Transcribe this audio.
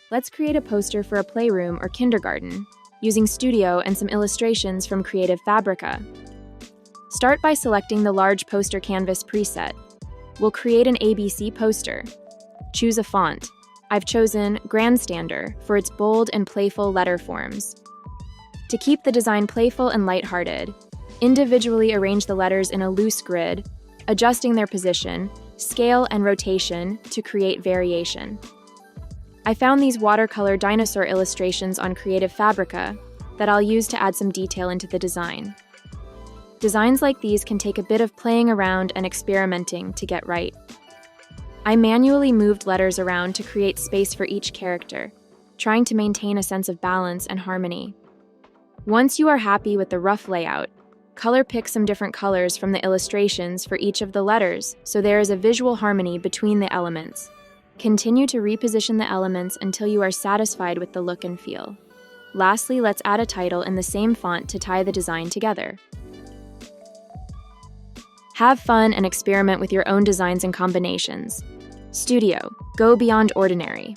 Let's create a poster for a playroom or kindergarten, using Studio and some illustrations from Creative Fabrica. Start by selecting the large poster canvas preset. We'll create an ABC poster. Choose a font. I've chosen Grandstander for its bold and playful letter forms. To keep the design playful and lighthearted, individually arrange the letters in a loose grid, adjusting their position, scale, and rotation to create variation. I found these watercolor dinosaur illustrations on Creative Fabrica that I'll use to add some detail into the design. Designs like these can take a bit of playing around and experimenting to get right. I manually moved letters around to create space for each character, trying to maintain a sense of balance and harmony. Once you are happy with the rough layout, color pick some different colors from the illustrations for each of the letters so there is a visual harmony between the elements. Continue to reposition the elements until you are satisfied with the look and feel. Lastly, let's add a title in the same font to tie the design together. Have fun and experiment with your own designs and combinations. Studio, go beyond ordinary.